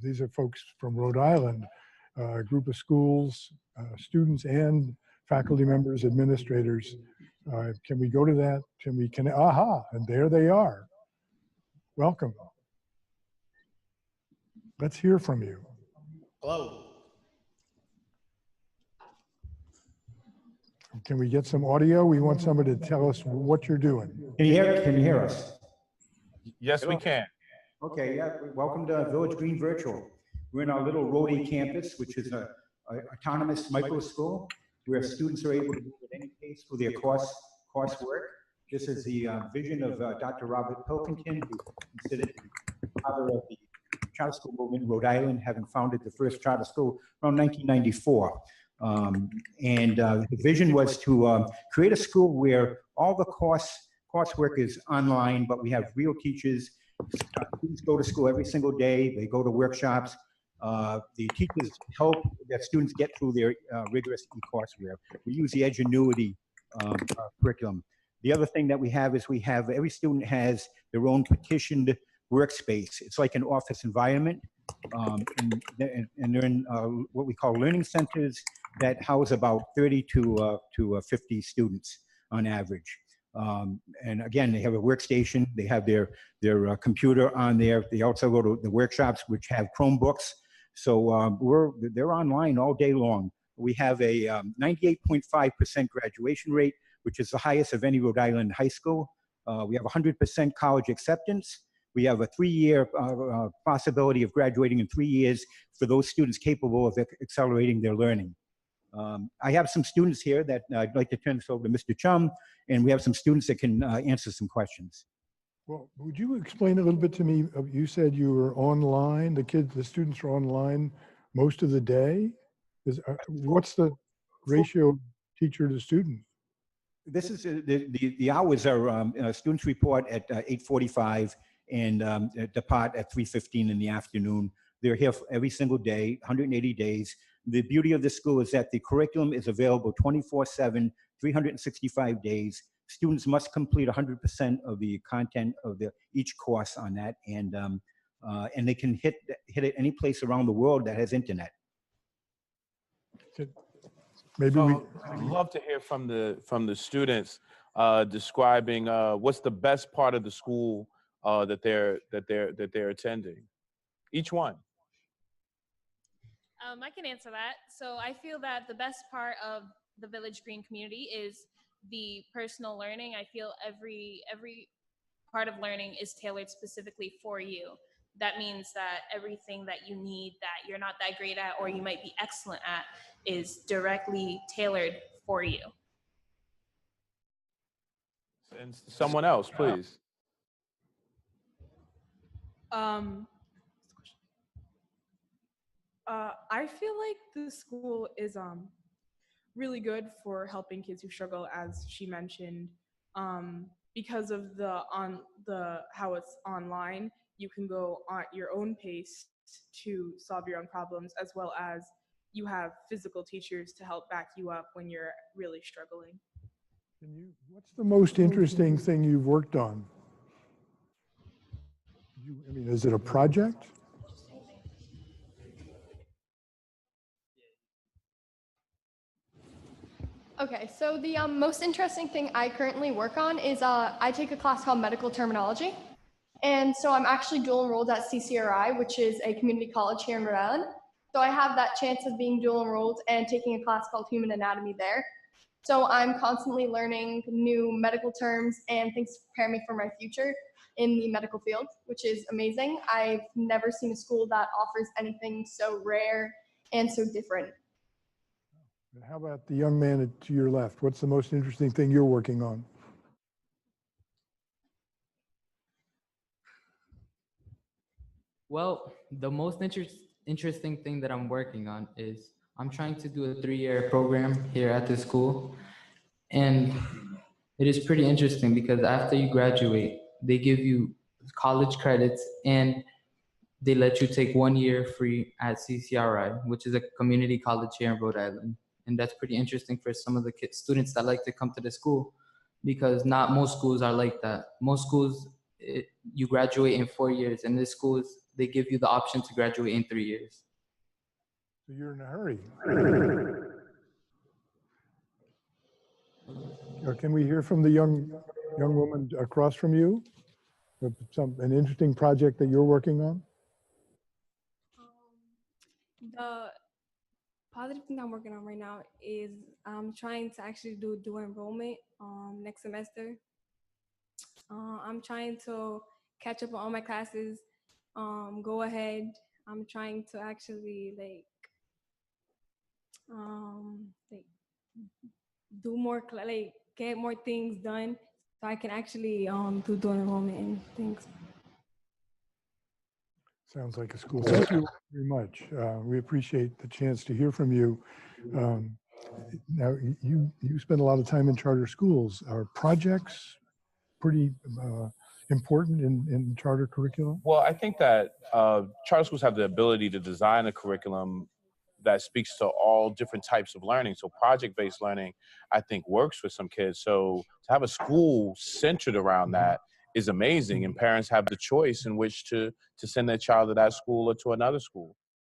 These are folks from Rhode Island, a group of schools, students and faculty members, administrators. Can we go to that? Aha, and there they are. Welcome. Let's hear from you. Hello. Can we get some audio? We want somebody to tell us what you're doing. Can you hear us? Yes, we can. Okay, yeah, welcome to Village Green Virtual. We're in our little Rhode campus, which is a autonomous micro school where students are able to move at any pace for their coursework. This is the vision of Dr. Robert Pilkington, who considered the father of the charter school movement in Rhode Island, having founded the first charter school around 1994. The vision was to create a school where all the coursework is online, but we have real teachers. Students go to school every single day. They go to workshops. The teachers help that students get through their rigorous e-courseware. We use the Edgenuity curriculum. The other thing that we have is every student has their own petitioned workspace. It's like an office environment. And they're in what we call learning centers that house about 30 to 50 students on average. And again, they have a workstation. They have their computer on there. They also go to the workshops, which have Chromebooks. So they're online all day long. We have a 98.5% graduation rate, which is the highest of any Rhode Island high school. We have 100% college acceptance. We have a 3-year possibility of graduating in 3 years for those students capable of accelerating their learning. I have some students here that I'd like to turn this over to Mr. Chum, and we have some students that can answer some questions. Well, would you explain a little bit to me? You said you were online, the students are online most of the day. What's the ratio of teacher to student? This is the hours are students report at 8:45 and depart at 3:15 in the afternoon. They're here every single day, 180 days. The beauty of the school is that the curriculum is available 24/7, 365 days. Students must complete 100% of the content of each course on that, and they can hit it any place around the world that has internet. Maybe I'd love to hear from the students describing what's the best part of the school that they're attending. Each one. I can answer that. So I feel that the best part of the Village Green community is the personal learning. I feel every part of learning is tailored specifically for you. That means that everything that you need that you're not that great at or you might be excellent at is directly tailored for you. And someone else, please. I feel like the school is really good for helping kids who struggle, as she mentioned, because of how it's online. You can go at your own pace to solve your own problems, as well as you have physical teachers to help back you up when you're really struggling. What's the most interesting thing you've worked on? I mean, is it a project? Okay, so the most interesting thing I currently work on is I take a class called Medical Terminology. And so I'm actually dual enrolled at CCRI, which is a community college here in Rhode Island. So I have that chance of being dual enrolled and taking a class called Human Anatomy there. So I'm constantly learning new medical terms and things to prepare me for my future in the medical field, which is amazing. I've never seen a school that offers anything so rare and so different. How about the young man to your left? What's the most interesting thing you're working on? Well, the most interesting thing that I'm working on is I'm trying to do a 3-year program here at the school. And it is pretty interesting because after you graduate, they give you college credits and they let you take 1 year free at CCRI, which is a community college here in Rhode Island. And that's pretty interesting for some of the students that like to come to the school, because not most schools are like that. Most schools you graduate in 4 years. And this school they give you the option to graduate in 3 years. So you're in a hurry. Can we hear from the young woman across from you? An interesting project that you're working on? The positive thing I'm working on right now is I'm trying to actually do dual enrollment next semester. I'm trying to catch up on all my classes, go ahead. I'm trying to actually like do more, get more things done so I can actually do dual enrollment and things. Sounds like a school. Thank you very much. We appreciate the chance to hear from you. Now, you spend a lot of time in charter schools. Are projects pretty important in charter curriculum? Well, I think that charter schools have the ability to design a curriculum that speaks to all different types of learning. So project-based learning, I think, works for some kids. So to have a school centered around that is amazing, and parents have the choice in which to send their child to that school or to another school.